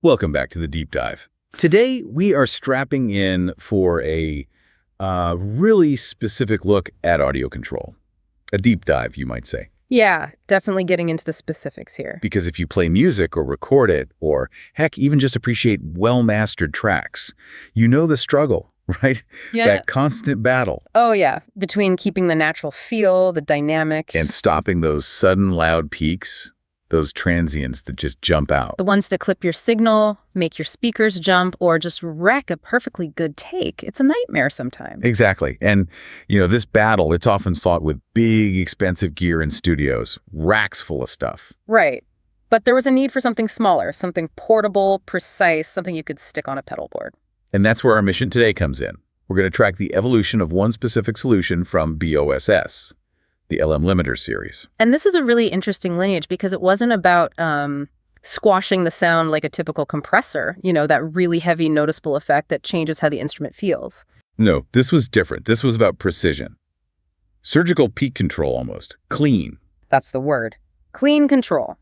Welcome back to the Deep Dive. Today, we are strapping in for a really specific look at audio control. A deep dive, you might say. Yeah, definitely getting into the specifics here. Because if you play music or record it, or heck, even just appreciate well-mastered tracks, you know the struggle, right? Yeah. That constant battle. Oh, yeah. Between keeping the natural feel, the dynamics. And stopping those sudden loud peaks, those transients that just jump out. The ones that clip your signal, make your speakers jump, or just wreck a perfectly good take. It's a nightmare sometimes. Exactly. And, this battle, it's often fought with big, expensive gear in studios, racks full of stuff. Right. But there was a need for something smaller, something portable, precise, something you could stick on a pedal board. And that's where our mission today comes in. We're going to track the evolution of one specific solution from BOSS, the LM Limiter series. And this is a really interesting lineage because it wasn't about squashing the sound like a typical compressor, that really heavy noticeable effect that changes how the instrument feels. No, this was different. This was about precision. Surgical peak control almost. Clean. That's the word. Clean control.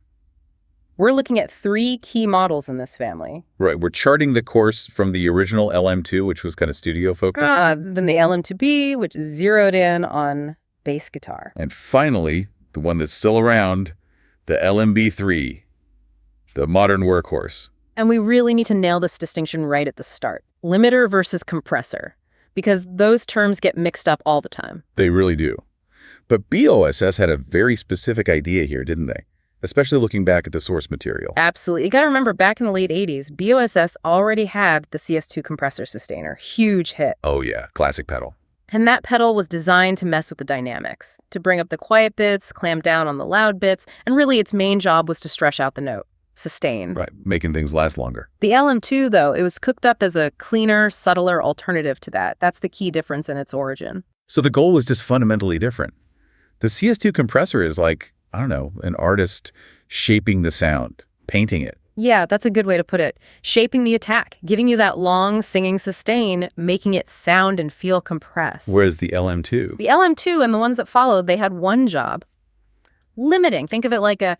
We're looking at 3 key models in this family. Right, we're charting the course from the original LM2, which was kind of studio focused. Then the LM2B, which is zeroed in on bass guitar. And finally, the one that's still around, the LMB3, the modern workhorse. And we really need to nail this distinction right at the start. Limiter versus compressor, because those terms get mixed up all the time. They really do. But BOSS had a very specific idea here, didn't they? Especially looking back at the source material. Absolutely. You got to remember, back in the late 80s, BOSS already had the CS2 compressor sustainer. Huge hit. Oh yeah, classic pedal. And that pedal was designed to mess with the dynamics, to bring up the quiet bits, clamp down on the loud bits, and really its main job was to stretch out the note, sustain. Right, making things last longer. The LM2, though, it was cooked up as a cleaner, subtler alternative to that. That's the key difference in its origin. So the goal was just fundamentally different. The CS2 compressor is like, I don't know, an artist shaping the sound, painting it. Yeah, that's a good way to put it. Shaping the attack, giving you that long singing sustain, making it sound and feel compressed. Whereas the LM2? The LM2 and the ones that followed, they had one job. Limiting. Think of it like an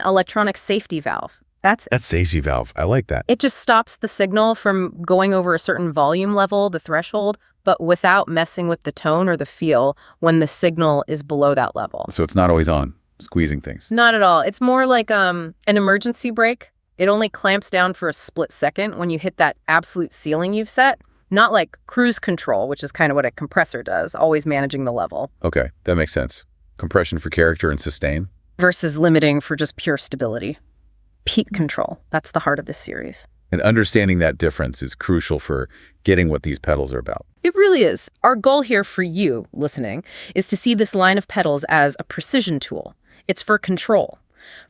electronic safety valve. That's safety valve. I like that. It just stops the signal from going over a certain volume level, the threshold, but without messing with the tone or the feel when the signal is below that level. So it's not always on, squeezing things. Not at all. It's more like an emergency brake. It only clamps down for a split second when you hit that absolute ceiling you've set. Not like cruise control, which is kind of what a compressor does, always managing the level. Okay, that makes sense. Compression for character and sustain. Versus limiting for just pure stability. Peak control. That's the heart of this series. And understanding that difference is crucial for getting what these pedals are about. It really is. Our goal here for you, listening, is to see this line of pedals as a precision tool. It's for control.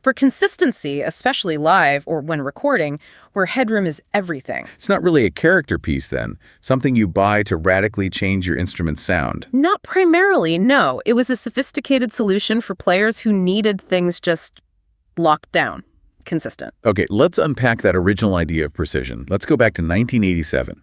For consistency, especially live or when recording, where headroom is everything. It's not really a character piece then, something you buy to radically change your instrument's sound. Not primarily, no. It was a sophisticated solution for players who needed things just locked down, consistent. Okay, let's unpack that original idea of precision. Let's go back to 1987.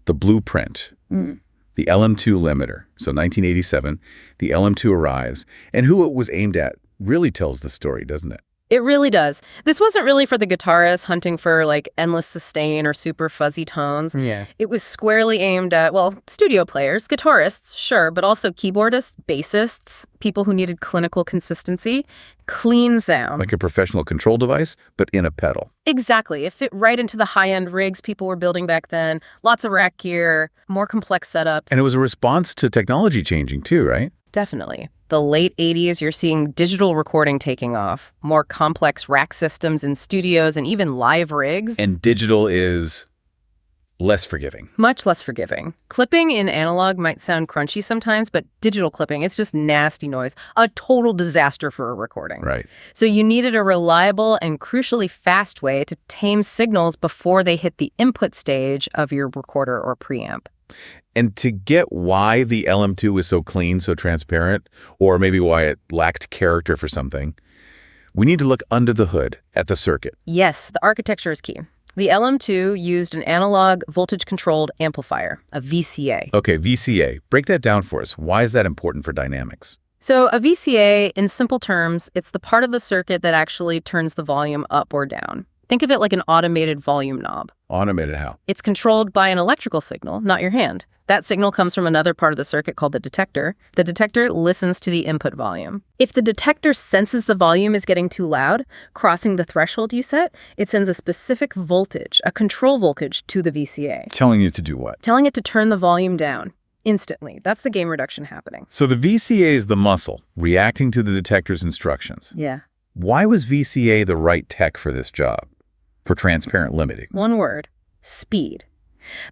The blueprint. The LM2 limiter. So 1987, the LM2 arrives, and who it was aimed at really tells the story, doesn't it? It really does. This wasn't really for the guitarist hunting for endless sustain or super fuzzy tones. Yeah. It was squarely aimed at, studio players, guitarists, sure, but also keyboardists, bassists, people who needed clinical consistency, clean sound. Like a professional control device, but in a pedal. Exactly. It fit right into the high-end rigs people were building back then. Lots of rack gear, more complex setups. And it was a response to technology changing too, right? Definitely. The late 80s, you're seeing digital recording taking off, more complex rack systems in studios and even live rigs. And digital is less forgiving. Much less forgiving. Clipping in analog might sound crunchy sometimes, but digital clipping, it's just nasty noise. A total disaster for a recording. Right. So you needed a reliable and crucially fast way to tame signals before they hit the input stage of your recorder or preamp. And to get why the LM2 was so clean, so transparent, or maybe why it lacked character for something, we need to look under the hood at the circuit. Yes, the architecture is key. The LM2 used an analog voltage-controlled amplifier, a VCA. Okay, VCA. Break that down for us. Why is that important for dynamics? So a VCA, in simple terms, it's the part of the circuit that actually turns the volume up or down. Think of it like an automated volume knob. Automated how? It's controlled by an electrical signal, not your hand. That signal comes from another part of the circuit called the detector. The detector listens to the input volume. If the detector senses the volume is getting too loud, crossing the threshold you set, it sends a specific voltage, a control voltage, to the VCA, Telling you to do what? telling it to turn the volume down instantly. That's the gain reduction happening. So the VCA is the muscle, reacting to the detector's instructions. Yeah. Why was VCA the right tech for this job? For transparent limiting? One word: speed.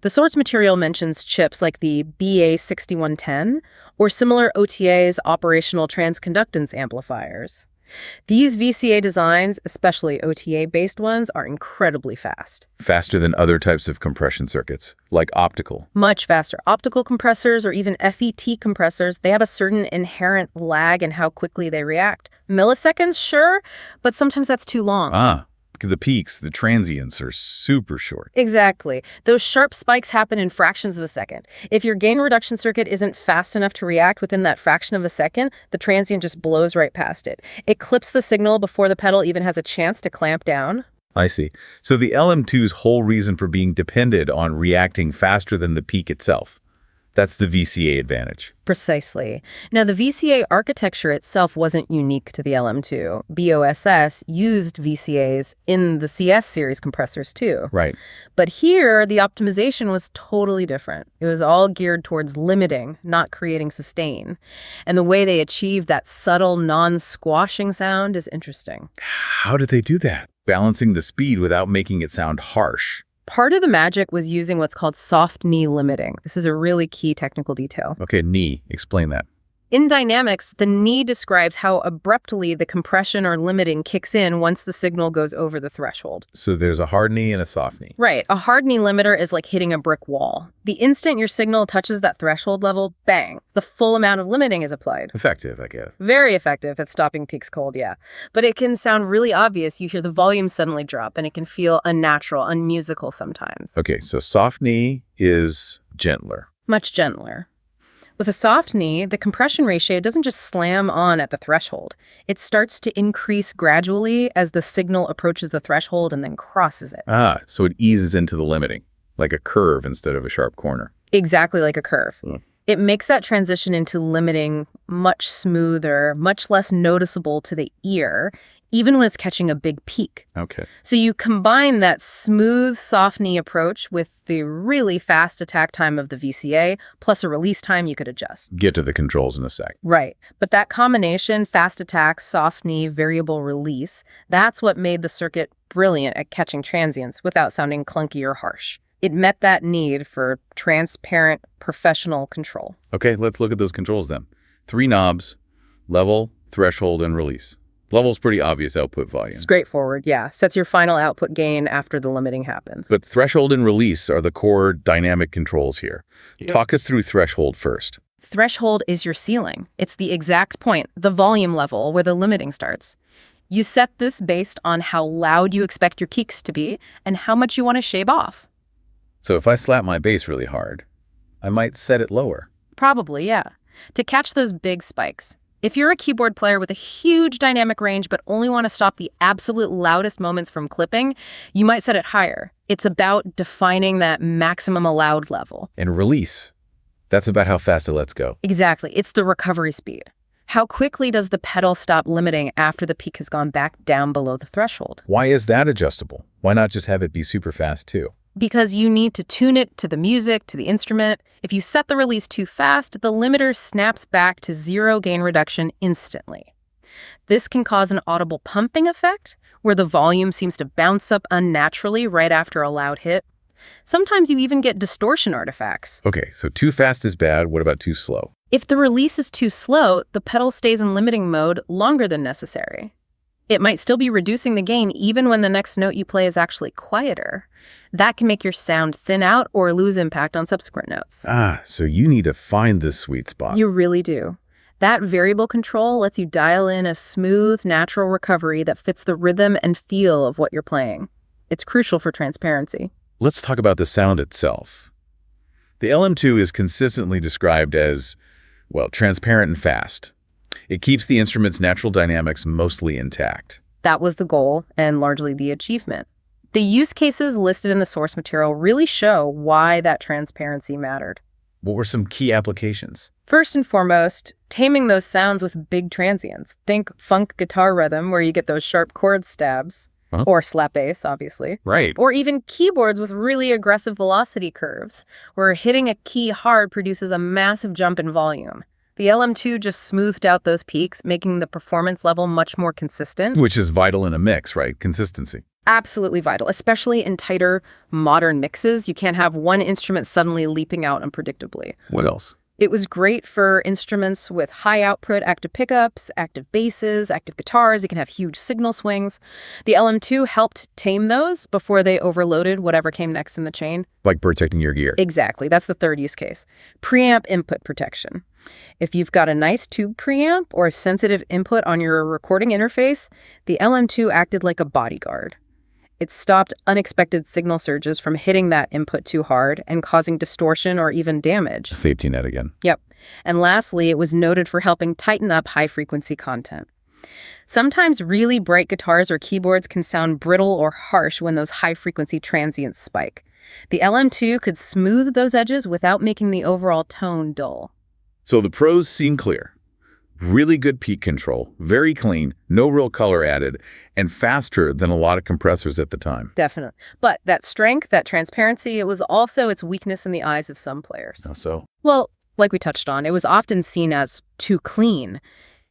The source material mentions chips like the BA6110 or similar OTA's operational transconductance amplifiers. These VCA designs, especially OTA-based ones, are incredibly fast. Faster than other types of compression circuits, like optical. Much faster. Optical compressors or even FET compressors, they have a certain inherent lag in how quickly they react. Milliseconds, sure, but sometimes that's too long. The peaks, the transients are super short. Exactly. Those sharp spikes happen in fractions of a second. If your gain reduction circuit isn't fast enough to react within that fraction of a second, the transient just blows right past it. It clips the signal before the pedal even has a chance to clamp down. I see. So the LM2's whole reason for being depended on reacting faster than the peak itself. That's the VCA advantage. Precisely. Now, the VCA architecture itself wasn't unique to the LM2. BOSS used VCAs in the CS series compressors too. Right. But here, the optimization was totally different. It was all geared towards limiting, not creating sustain. And the way they achieved that subtle, non-squashing sound is interesting. How did they do that? Balancing the speed without making it sound harsh. Part of the magic was using what's called soft knee limiting. This is a really key technical detail. Okay, knee. Explain that. In dynamics, the knee describes how abruptly the compression or limiting kicks in once the signal goes over the threshold. So there's a hard knee and a soft knee. Right. A hard knee limiter is like hitting a brick wall. The instant your signal touches that threshold level, bang, the full amount of limiting is applied. Effective, I guess. Very effective at stopping peaks cold, yeah. But it can sound really obvious. You hear the volume suddenly drop, and it can feel unnatural, unmusical sometimes. Okay, so soft knee is gentler. Much gentler. With a soft knee, the compression ratio doesn't just slam on at the threshold. It starts to increase gradually as the signal approaches the threshold and then crosses it. So it eases into the limiting, like a curve instead of a sharp corner. Exactly like a curve. It makes that transition into limiting much smoother, much less noticeable to the ear, even when it's catching a big peak. Okay. So you combine that smooth, soft knee approach with the really fast attack time of the VCA, plus a release time you could adjust. Get to the controls in a sec. Right. But that combination, fast attack, soft knee, variable release, that's what made the circuit brilliant at catching transients without sounding clunky or harsh. It met that need for transparent, professional control. Okay, let's look at those controls then. 3 knobs, level, threshold, and release. Level's pretty obvious output volume. Straightforward, yeah. Sets your final output gain after the limiting happens. But threshold and release are the core dynamic controls here. Talk us through threshold first. Threshold is your ceiling. It's the exact point, the volume level, where the limiting starts. You set this based on how loud you expect your peaks to be and how much you want to shave off. So if I slap my bass really hard, I might set it lower. Probably, yeah. To catch those big spikes. If you're a keyboard player with a huge dynamic range but only want to stop the absolute loudest moments from clipping, you might set it higher. It's about defining that maximum allowed level. And release. That's about how fast it lets go. Exactly. It's the recovery speed. How quickly does the pedal stop limiting after the peak has gone back down below the threshold? Why is that adjustable? Why not just have it be super fast too? Because you need to tune it to the music, to the instrument. If you set the release too fast, the limiter snaps back to 0 gain reduction instantly. This can cause an audible pumping effect, where the volume seems to bounce up unnaturally right after a loud hit. Sometimes you even get distortion artifacts. Okay, so too fast is bad. What about too slow? If the release is too slow, the pedal stays in limiting mode longer than necessary. It might still be reducing the gain even when the next note you play is actually quieter. That can make your sound thin out or lose impact on subsequent notes. So you need to find this sweet spot. You really do. That variable control lets you dial in a smooth, natural recovery that fits the rhythm and feel of what you're playing. It's crucial for transparency. Let's talk about the sound itself. The LM2 is consistently described as, well, transparent and fast. It keeps the instrument's natural dynamics mostly intact. That was the goal and largely the achievement. The use cases listed in the source material really show why that transparency mattered. What were some key applications? First and foremost, taming those sounds with big transients. Think funk guitar rhythm where you get those sharp chord stabs. Huh? Or slap bass, obviously. Right. Or even keyboards with really aggressive velocity curves, where hitting a key hard produces a massive jump in volume. The LM2 just smoothed out those peaks, making the performance level much more consistent. Which is vital in a mix, right? Consistency. Absolutely vital, especially in tighter, modern mixes. You can't have one instrument suddenly leaping out unpredictably. What else? It was great for instruments with high output active pickups, active basses, active guitars. It can have huge signal swings. The LM2 helped tame those before they overloaded whatever came next in the chain. Like protecting your gear. Exactly. That's the third use case. Preamp input protection. If you've got a nice tube preamp or a sensitive input on your recording interface, the LM2 acted like a bodyguard. It stopped unexpected signal surges from hitting that input too hard and causing distortion or even damage. Safety net again. Yep. And lastly, it was noted for helping tighten up high-frequency content. Sometimes really bright guitars or keyboards can sound brittle or harsh when those high-frequency transients spike. The LM2 could smooth those edges without making the overall tone dull. So the pros seem clear. Really good peak control, very clean, no real color added, and faster than a lot of compressors at the time. Definitely. But that strength, that transparency, it was also its weakness in the eyes of some players. How so? Well, like we touched on, it was often seen as too clean.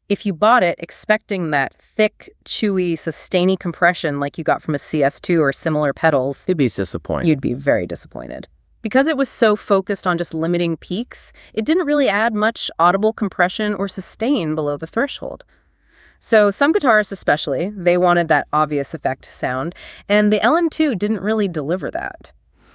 If you bought it expecting that thick, chewy, sustainy compression like you got from a CS2 or similar pedals, It'd be disappointing. you'd be very disappointed. Because it was so focused on just limiting peaks, it didn't really add much audible compression or sustain below the threshold. So some guitarists especially, they wanted that obvious effect sound, and the LM2 didn't really deliver that.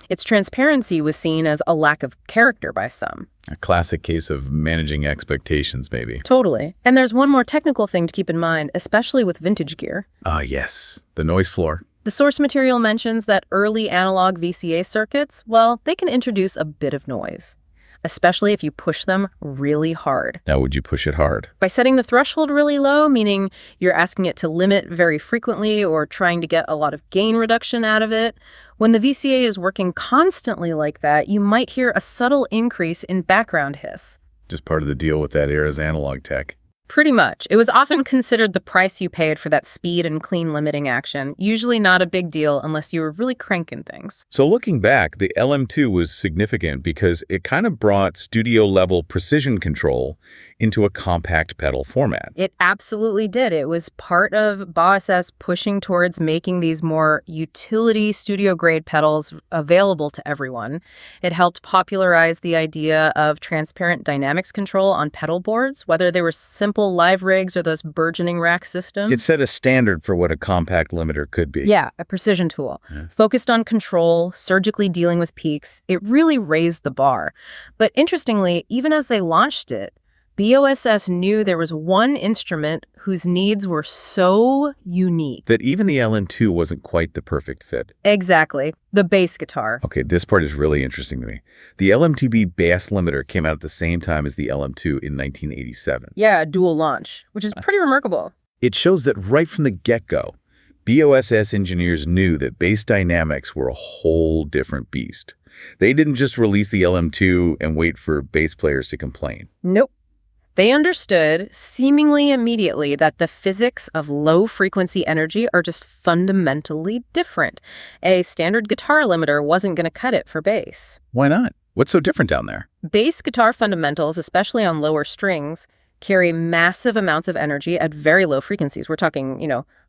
Its transparency was seen as a lack of character by some. A classic case of managing expectations, maybe. Totally. And there's one more technical thing to keep in mind, especially with vintage gear. Ah, yes. The noise floor. The source material mentions that early analog VCA circuits, well, they can introduce a bit of noise, especially if you push them really hard. Now, would you push it hard? By setting the threshold really low, meaning you're asking it to limit very frequently or trying to get a lot of gain reduction out of it, when the VCA is working constantly like that, you might hear a subtle increase in background hiss. Just part of the deal with that era's analog tech. Pretty much. It was often considered the price you paid for that speed and clean limiting action, usually not a big deal unless you were really cranking things. So looking back, the LM2 was significant because it kind of brought studio-level precision control into a compact pedal format. It absolutely did. It was part of Boss S pushing towards making these more utility studio-grade pedals available to everyone. It helped popularize the idea of transparent dynamics control on pedal boards, whether they were simple live rigs or those burgeoning rack systems. It set a standard for what a compact limiter could be. Yeah, a precision tool. Focused on control, surgically dealing with peaks, it really raised the bar. But interestingly, even as they launched it, BOSS knew there was one instrument whose needs were so unique. That even the LM2 wasn't quite the perfect fit. Exactly. The bass guitar. Okay, this part is really interesting to me. The LM2B bass limiter came out at the same time as the LM2 in 1987. Yeah, a dual launch, which is pretty remarkable. It shows that right from the get-go, BOSS engineers knew that bass dynamics were a whole different beast. They didn't just release the LM2 and wait for bass players to complain. Nope. They understood seemingly immediately that the physics of low-frequency energy are just fundamentally different. A standard guitar limiter wasn't going to cut it for bass. Why not? What's so different down there? Bass guitar fundamentals, especially on lower strings, carry massive amounts of energy at very low frequencies. We're talking,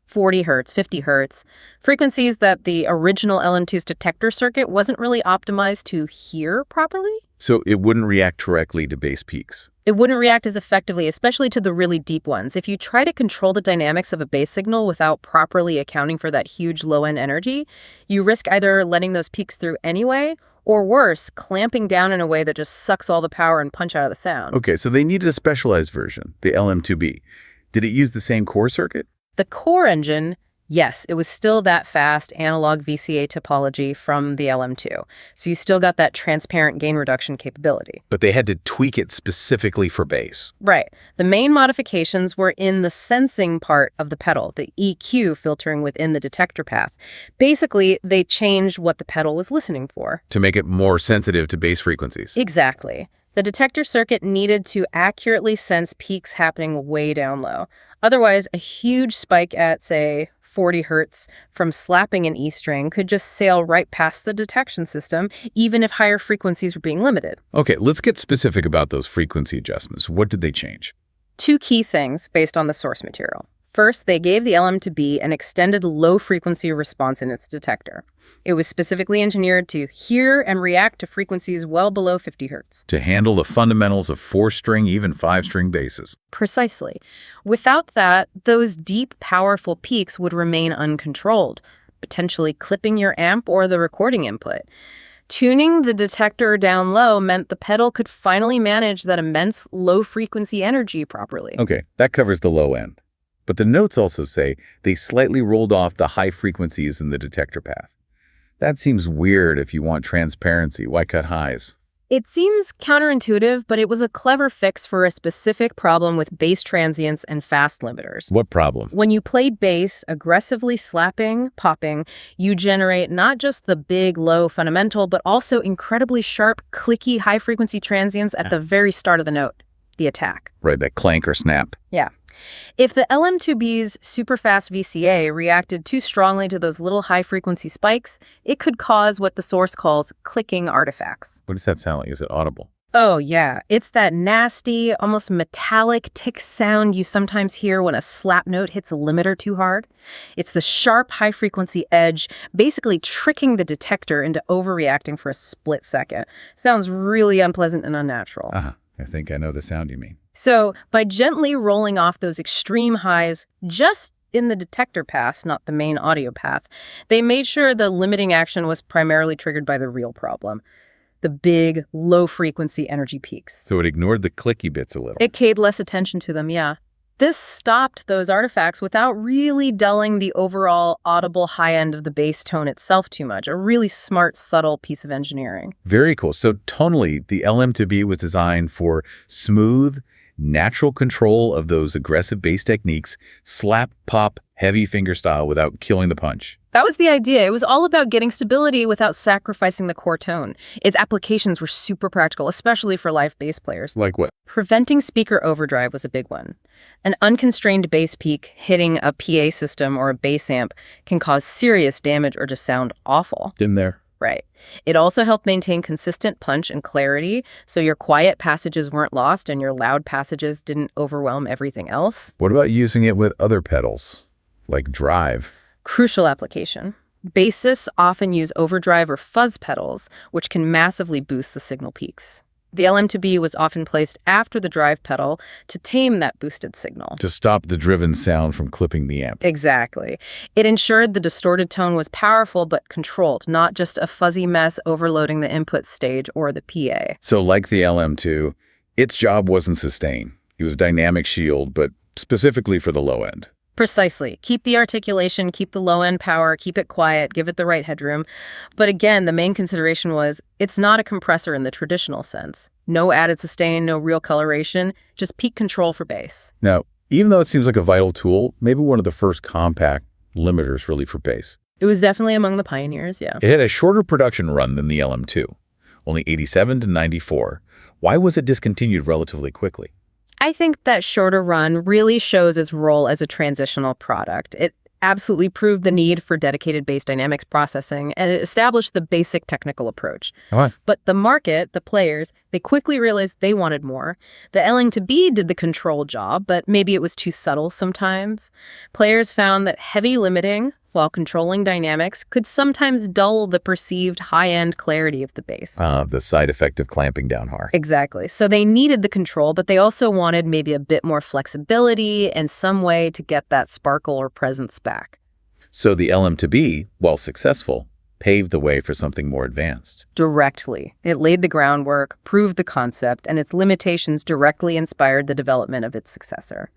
40 hertz, 50 hertz, frequencies that the original LM2's detector circuit wasn't really optimized to hear properly. So it wouldn't react directly to bass peaks. It wouldn't react as effectively, especially to the really deep ones. If you try to control the dynamics of a bass signal without properly accounting for that huge low-end energy, you risk either letting those peaks through anyway, or worse, clamping down in a way that just sucks all the power and punch out of the sound. Okay, so they needed a specialized version, the LM2B. Did it use the same core circuit? The core engine, Yes, it was still that fast analog VCA topology from the LM2. So you still got that transparent gain reduction capability. But they had to tweak it specifically for bass. Right. The main modifications were in the sensing part of the pedal, the EQ filtering within the detector path. Basically, they changed what the pedal was listening for. To make it more sensitive to bass frequencies. Exactly. The detector circuit needed to accurately sense peaks happening way down low. Otherwise, a huge spike at, say, 40 hertz from slapping an E string could just sail right past the detection system, even if higher frequencies were being limited. Okay, let's get specific about those frequency adjustments. What did they change? Two key things based on the source material. First, they gave the LM2B an extended low-frequency response in its detector. It was specifically engineered to hear and react to frequencies well below 50 hertz. To handle the fundamentals of 4-string, even 5-string basses. Precisely. Without that, those deep, powerful peaks would remain uncontrolled, potentially clipping your amp or the recording input. Tuning the detector down low meant the pedal could finally manage that immense low-frequency energy properly. Okay, that covers the low end. But the notes also say they slightly rolled off the high frequencies in the detector path. That seems weird if you want transparency. Why cut highs? It seems counterintuitive, but it was a clever fix for a specific problem with bass transients and fast limiters. What problem? When you play bass, aggressively slapping, popping, you generate not just the big, low fundamental, but also incredibly sharp, clicky, high-frequency transients at the very start of the note, the attack. Right, that clank or snap. Yeah. If the LM2B's super-fast VCA reacted too strongly to those little high-frequency spikes, it could cause what the source calls clicking artifacts. What does that sound like? Is it audible? Oh, yeah. It's that nasty, almost metallic tick sound you sometimes hear when a slap note hits a limiter too hard. It's the sharp, high-frequency edge, basically tricking the detector into overreacting for a split second. Sounds really unpleasant and unnatural. I think I know the sound you mean. So, by gently rolling off those extreme highs just in the detector path, not the main audio path, they made sure the limiting action was primarily triggered by the real problem, the big, low-frequency energy peaks. So it ignored the clicky bits a little. It paid less attention to them, yeah. This stopped those artifacts without really dulling the overall audible high end of the bass tone itself too much. A really smart, subtle piece of engineering. Very cool. So tonally, the LM2B was designed for smooth, natural control of those aggressive bass techniques, slap, pop, heavy finger style without killing the punch. That was the idea. It was all about getting stability without sacrificing the core tone. Its applications were super practical, especially for live bass players. Like what? Preventing speaker overdrive was a big one. An unconstrained bass peak hitting a PA system or a bass amp can cause serious damage or just sound awful. In there. Right. It also helped maintain consistent punch and clarity, so your quiet passages weren't lost and your loud passages didn't overwhelm everything else. What about using it with other pedals, like drive? Crucial application. Bassists often use overdrive or fuzz pedals, which can massively boost the signal peaks. The LM2B was often placed after the drive pedal to tame that boosted signal. To stop the driven sound from clipping the amp. Exactly. It ensured the distorted tone was powerful but controlled, not just a fuzzy mess overloading the input stage or the PA. So like the LM2, its job wasn't sustain. It was dynamic shield, but specifically for the low end. Precisely. Keep the articulation, keep the low-end power, keep it quiet, give it the right headroom. But again, the main consideration was it's not a compressor in the traditional sense. No added sustain, no real coloration, just peak control for bass. Now, even though it seems like a vital tool, maybe one of the first compact limiters really for bass. It was definitely among the pioneers, yeah. It had a shorter production run than the LM2, only 87 to 94. Why was it discontinued relatively quickly? I think that shorter run really shows its role as a transitional product. It absolutely proved the need for dedicated bass dynamics processing, and it established the basic technical approach. But the market, the players, they quickly realized they wanted more. The LM2B did the control job, but maybe it was too subtle sometimes. Players found that heavy limiting, while controlling dynamics, could sometimes dull the perceived high-end clarity of the bass. The side effect of clamping down hard. Exactly. So they needed the control, but they also wanted maybe a bit more flexibility and some way to get that sparkle or presence back. So the LM2B, while successful, paved the way for something more advanced. Directly. It laid the groundwork, proved the concept, and its limitations directly inspired the development of its successor,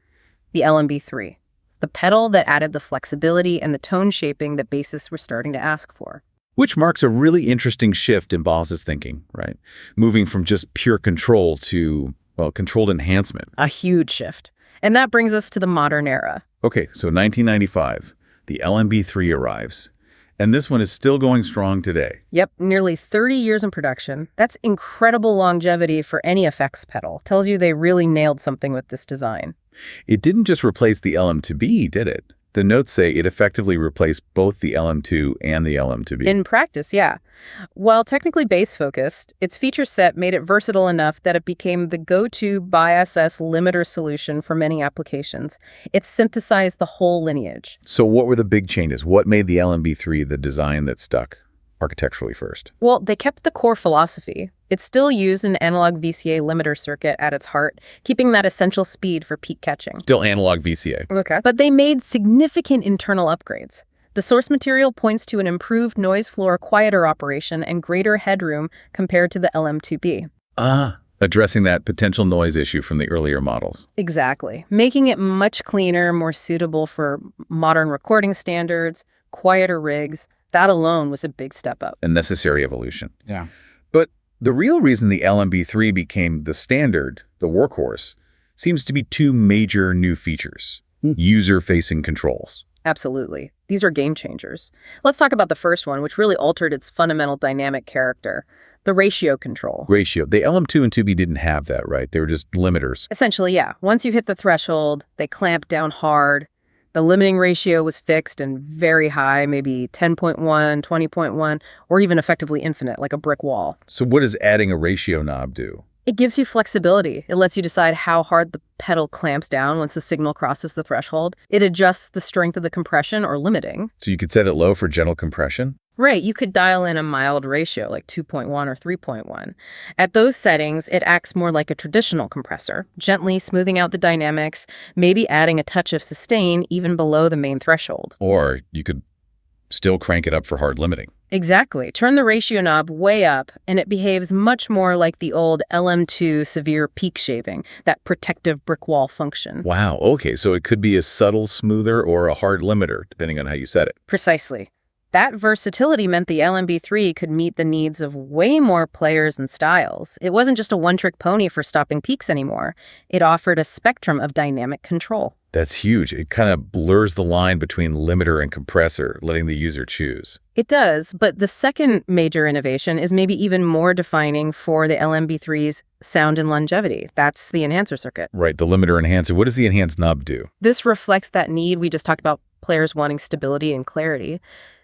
the LMB3. the pedal that added the flexibility and the tone shaping that bassists were starting to ask for. Which marks a really interesting shift in Boss's thinking, right? Moving from just pure control to, well, controlled enhancement. A huge shift. And that brings us to the modern era. Okay, so 1995, the LMB3 arrives. And this one is still going strong today. Yep, nearly 30 years in production. That's incredible longevity for any effects pedal. Tells you they really nailed something with this design. It didn't just replace the LM2B, did it? The notes say it effectively replaced both the LM2 and the LM2B. In practice, yeah. While technically bass-focused, its feature set made it versatile enough that it became the go-to BiSS limiter solution for many applications. It synthesized the whole lineage. So what were the big changes? What made the LMB3 the design that stuck architecturally first? Well, they kept the core philosophy. It still used an analog VCA limiter circuit at its heart, keeping that essential speed for peak catching. Still analog VCA. Okay. But they made significant internal upgrades. The source material points to an improved noise floor quieter operation and greater headroom compared to the LM2B. Addressing that potential noise issue from the earlier models. Exactly. Making it much cleaner, more suitable for modern recording standards, quieter rigs. That alone was a big step up. A necessary evolution. Yeah. But the real reason the LMB3 became the standard, the workhorse, seems to be two major new features. User-facing controls. Absolutely. These are game changers. Let's talk about the first one, which really altered its fundamental dynamic character, the ratio control. Ratio. The LM2 and 2B didn't have that, right? They were just limiters. Essentially, yeah. Once you hit the threshold, they clamped down hard. The limiting ratio was fixed and very high, maybe 10.1, 20.1, or even effectively infinite, like a brick wall. So what does adding a ratio knob do? It gives you flexibility. It lets you decide how hard the pedal clamps down once the signal crosses the threshold. It adjusts the strength of the compression or limiting. So you could set it low for gentle compression? Right, you could dial in a mild ratio like 2.1 or 3.1. At those settings, it acts more like a traditional compressor, gently smoothing out the dynamics, maybe adding a touch of sustain even below the main threshold. Or you could still crank it up for hard limiting. Exactly. Turn the ratio knob way up, and it behaves much more like the old LM2 severe peak shaving, that protective brick wall function. Wow, okay, so it could be a subtle smoother or a hard limiter, depending on how you set it. Precisely. That versatility meant the LMB3 could meet the needs of way more players and styles. It wasn't just a one-trick pony for stopping peaks anymore. It offered a spectrum of dynamic control. That's huge. It kind of blurs the line between limiter and compressor, letting the user choose. It does, but the second major innovation is maybe even more defining for the LMB3's sound and longevity. That's the enhancer circuit. Right, the limiter enhancer. What does the enhanced knob do? This reflects that need we just talked about, players wanting stability and clarity.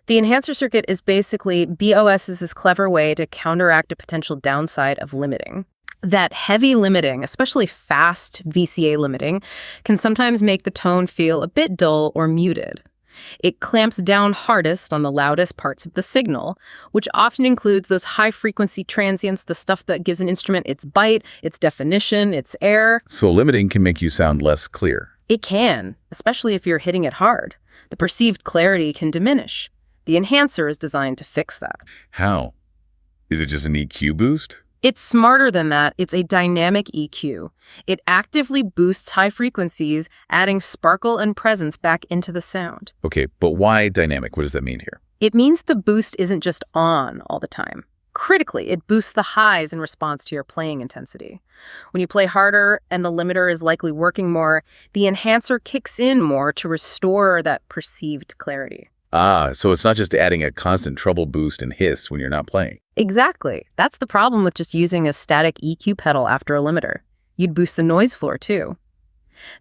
The enhancer circuit is basically BOS's clever way to counteract a potential downside of limiting. That heavy limiting, especially fast VCA limiting, can sometimes make the tone feel a bit dull or muted. It clamps down hardest on the loudest parts of the signal, which often includes those high-frequency transients, the stuff that gives an instrument its bite, its definition, its air. So limiting can make you sound less clear. It can, especially if you're hitting it hard. The perceived clarity can diminish. The enhancer is designed to fix that. How? Is it just an EQ boost? It's smarter than that. It's a dynamic EQ. It actively boosts high frequencies, adding sparkle and presence back into the sound. Okay, but why dynamic? What does that mean here? It means the boost isn't just on all the time. Critically, it boosts the highs in response to your playing intensity. When you play harder and the limiter is likely working more, the enhancer kicks in more to restore that perceived clarity. So it's not just adding a constant treble boost and hiss when you're not playing. Exactly. That's the problem with just using a static EQ pedal after a limiter. You'd boost the noise floor too.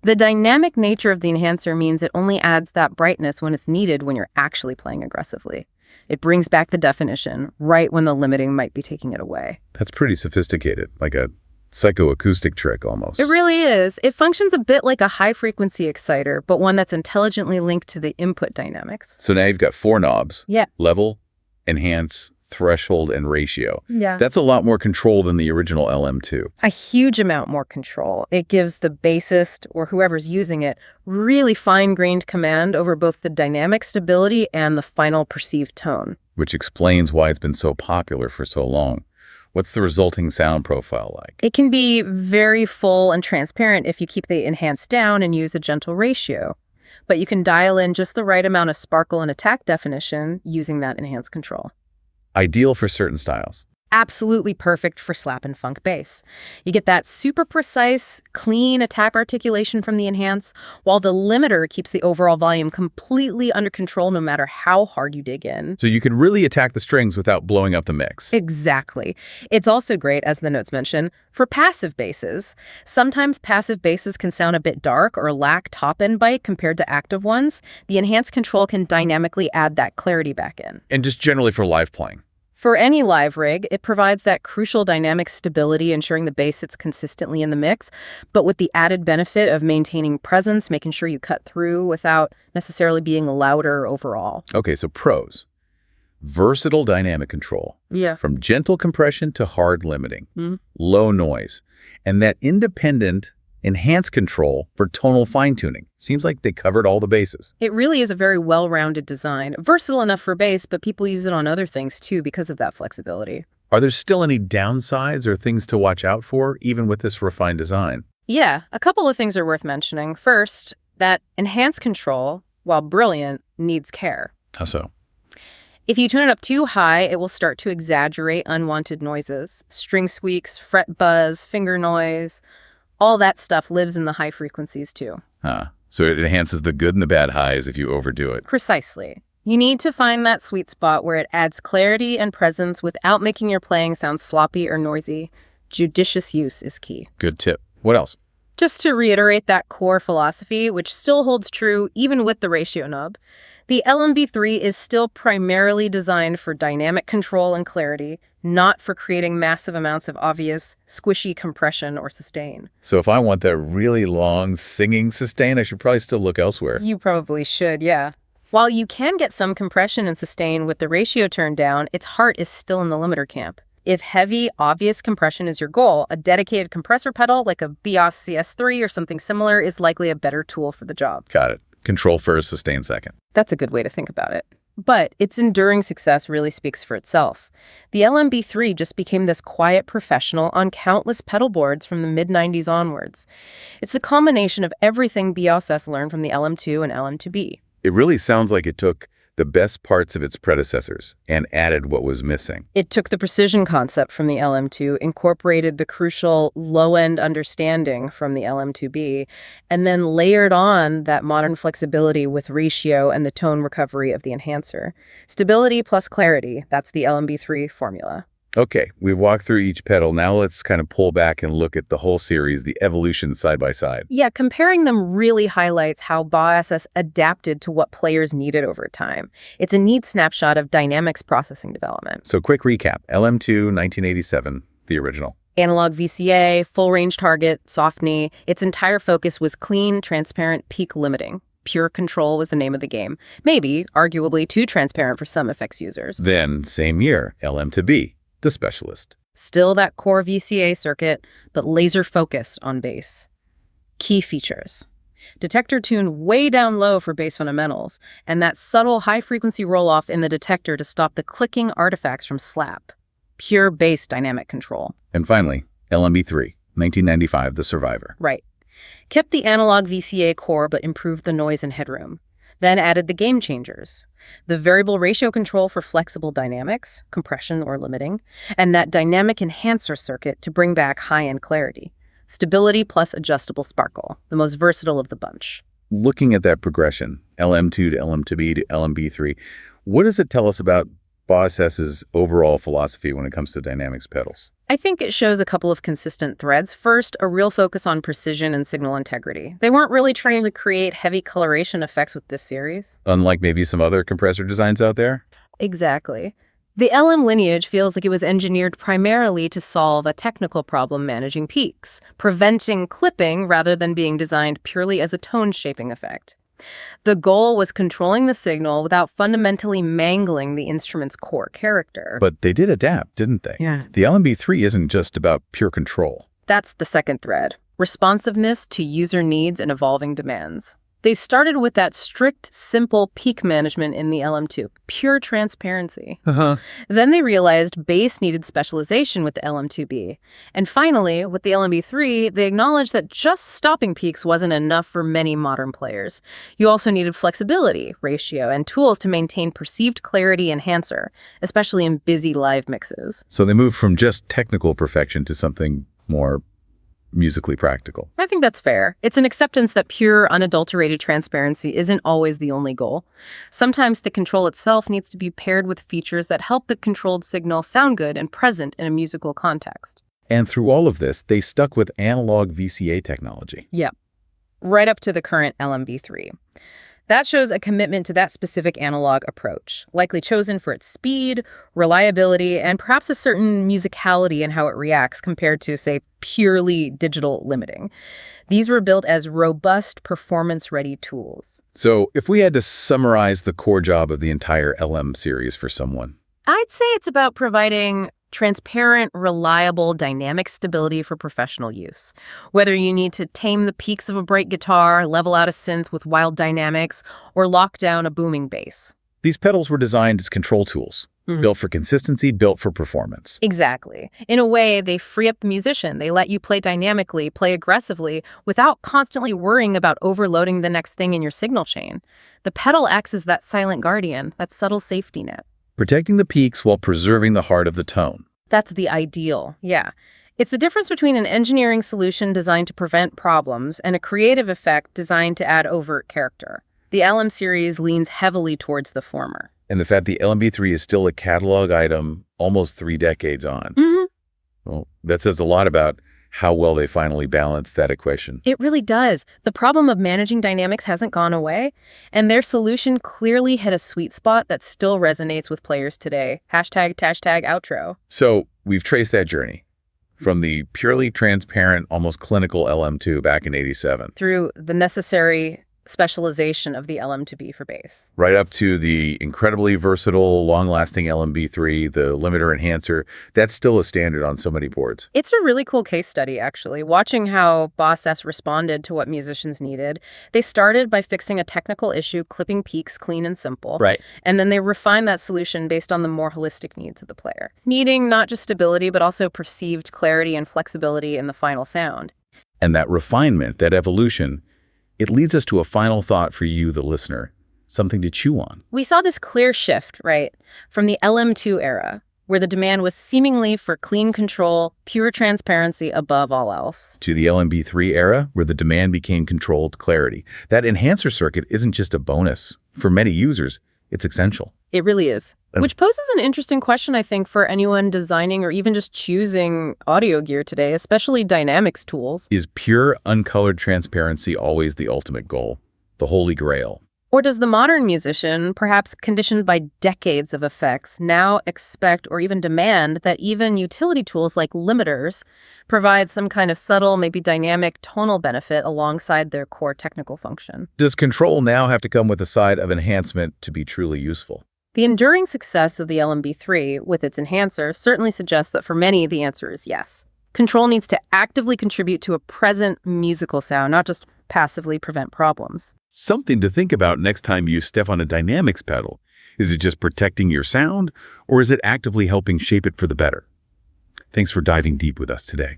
The dynamic nature of the enhancer means it only adds that brightness when it's needed when you're actually playing aggressively. It brings back the definition right when the limiting might be taking it away. That's pretty sophisticated, like a psychoacoustic trick almost. It really is. It functions a bit like a high-frequency exciter, but one that's intelligently linked to the input dynamics. So now you've got 4 knobs. Yeah. Level, enhance, threshold, and ratio. Yeah. That's a lot more control than the original LM2. A huge amount more control. It gives the bassist, or whoever's using it, really fine-grained command over both the dynamic stability and the final perceived tone. Which explains why it's been so popular for so long. What's the resulting sound profile like? It can be very full and transparent if you keep the enhance down and use a gentle ratio. but you can dial in just the right amount of sparkle and attack definition using that enhanced control. Ideal for certain styles. Absolutely perfect for slap and funk bass. You get that super precise, clean attack articulation from the enhance, while the limiter keeps the overall volume completely under control no matter how hard you dig in. So you can really attack the strings without blowing up the mix. Exactly. It's also great, as the notes mention, for passive basses. Sometimes passive basses can sound a bit dark or lack top-end bite compared to active ones. The enhanced control can dynamically add that clarity back in. And just generally for live playing. For any live rig, it provides that crucial dynamic stability, ensuring the bass sits consistently in the mix, but with the added benefit of maintaining presence, making sure you cut through without necessarily being louder overall. Okay, so pros. Versatile dynamic control. Yeah. From gentle compression to hard limiting. Mm-hmm. Low noise. And that independent enhanced control for tonal fine-tuning. Seems like they covered all the bases. It really is a very well-rounded design. Versatile enough for bass, but people use it on other things too because of that flexibility. Are there still any downsides or things to watch out for, even with this refined design? Yeah, a couple of things are worth mentioning. First, that enhanced control, while brilliant, needs care. How so? If you tune it up too high, it will start to exaggerate unwanted noises. String squeaks, fret buzz, finger noise, all that stuff lives in the high frequencies too. So it enhances the good and the bad highs if you overdo it. Precisely. You need to find that sweet spot where it adds clarity and presence without making your playing sound sloppy or noisy. Judicious use is key. Good tip. What else? Just to reiterate that core philosophy, which still holds true even with the ratio knob, the LMB3 is still primarily designed for dynamic control and clarity, not for creating massive amounts of obvious, squishy compression or sustain. So if I want that really long singing sustain, I should probably still look elsewhere. You probably should, yeah. While you can get some compression and sustain with the ratio turned down, its heart is still in the limiter camp. If heavy, obvious compression is your goal, a dedicated compressor pedal like a Bios CS3 or something similar is likely a better tool for the job. Got it. Control first, sustain second. That's a good way to think about it. But its enduring success really speaks for itself. The LMB3 just became this quiet professional on countless pedal boards from the mid-90s onwards. It's the combination of everything BOSS learned from the LM2 and LM2B. It really sounds like it took the best parts of its predecessors and added what was missing. It took the precision concept from the LM2, incorporated the crucial low-end understanding from the LM2B, and then layered on that modern flexibility with ratio and the tone recovery of the enhancer. Stability plus clarity, that's the LMB3 formula. Okay, we've walked through each pedal. Now let's kind of pull back and look at the whole series, the evolution side by side. Yeah, comparing them really highlights how BAW-SS adapted to what players needed over time. It's a neat snapshot of dynamics processing development. So quick recap, LM2, 1987, the original. Analog VCA, full range target, soft knee. Its entire focus was clean, transparent peak limiting. Pure control was the name of the game. Maybe, arguably, too transparent for some effects users. Then, same year, LM2B. The Specialist. Still that core VCA circuit, but laser focused on bass. Key features. Detector tuned way down low for bass fundamentals, and that subtle high-frequency roll-off in the detector to stop the clicking artifacts from slap. Pure bass dynamic control. And finally, LMB3, 1995, The Survivor. Right. Kept the analog VCA core, but improved the noise and headroom. Then added the game changers, the variable ratio control for flexible dynamics, compression or limiting, and that dynamic enhancer circuit to bring back high-end clarity. Stability plus adjustable sparkle, the most versatile of the bunch. Looking at that progression, LM2 to LM2B to LMB3, what does it tell us about BOSS's overall philosophy when it comes to dynamics pedals? I think it shows a couple of consistent threads. First, a real focus on precision and signal integrity. They weren't really trying to create heavy coloration effects with this series. Unlike maybe some other compressor designs out there? Exactly. The LM lineage feels like it was engineered primarily to solve a technical problem managing peaks, preventing clipping rather than being designed purely as a tone-shaping effect. The goal was controlling the signal without fundamentally mangling the instrument's core character. But they did adapt, didn't they? Yeah. The LMB3 isn't just about pure control. That's the second thread. Responsiveness to user needs and evolving demands. They started with that strict, simple peak management in the LM2, pure transparency. Then they realized bass needed specialization with the LM2B. And finally, with the LMB3, they acknowledged that just stopping peaks wasn't enough for many modern players. You also needed flexibility, ratio, and tools to maintain perceived clarity enhancer, especially in busy live mixes. So they moved from just technical perfection to something more musically practical. I think that's fair. It's an acceptance that pure, unadulterated transparency isn't always the only goal. Sometimes the control itself needs to be paired with features that help the controlled signal sound good and present in a musical context. And through all of this, they stuck with analog VCA technology. Yep. Right up to the current LMB3. That shows a commitment to that specific analog approach, likely chosen for its speed, reliability, and perhaps a certain musicality in how it reacts compared to, say, purely digital limiting. These were built as robust, performance-ready tools. So if we had to summarize the core job of the entire LM series for someone, I'd say it's about providing transparent, reliable, dynamic stability for professional use. Whether you need to tame the peaks of a bright guitar, level out a synth with wild dynamics, or lock down a booming bass. these pedals were designed as control tools, built for consistency, built for performance. Exactly. In a way, they free up the musician. They let you play dynamically, play aggressively, without constantly worrying about overloading the next thing in your signal chain. The pedal acts as that silent guardian, that subtle safety net. Protecting the peaks while preserving the heart of the tone. That's the ideal, yeah. It's the difference between an engineering solution designed to prevent problems and a creative effect designed to add overt character. The LM series leans heavily towards the former. And the fact the LMB3 is still a catalog item almost 3 decades on. Well, that says a lot about how well they finally balanced that equation. It really does. The problem of managing dynamics hasn't gone away, and their solution clearly hit a sweet spot that still resonates with players today. Hashtag outro. So we've traced that journey from the purely transparent, almost clinical LM2 back in '87. Through the necessary specialization of the LM2B for bass. Right up to the incredibly versatile, long-lasting LMB3, the limiter enhancer. That's still a standard on so many boards. It's a really cool case study, actually, watching how Boss S responded to what musicians needed. They started by fixing a technical issue, clipping peaks clean and simple. Right. And then they refined that solution based on the more holistic needs of the player, needing not just stability, but also perceived clarity and flexibility in the final sound. And that refinement, that evolution, it leads us to a final thought for you, the listener, something to chew on. We saw this clear shift, right, from the LM2 era, where the demand was seemingly for clean control, pure transparency above all else, To the LMB3 era, where the demand became controlled clarity. That enhancer circuit isn't just a bonus. For many users, it's essential. It really is. Which poses an interesting question, I think, for anyone designing or even just choosing audio gear today, especially dynamics tools. Is pure, uncolored transparency always the ultimate goal, the holy grail? Or does the modern musician, perhaps conditioned by decades of effects, now expect or even demand that even utility tools like limiters provide some kind of subtle, maybe dynamic tonal benefit alongside their core technical function? Does control now have to come with a side of enhancement to be truly useful? The enduring success of the LMB3 with its enhancer certainly suggests that for many, the answer is yes. Control needs to actively contribute to a present musical sound, not just passively prevent problems. Something to think about next time you step on a dynamics pedal. Is it just protecting your sound, or is it actively helping shape it for the better? Thanks for diving deep with us today.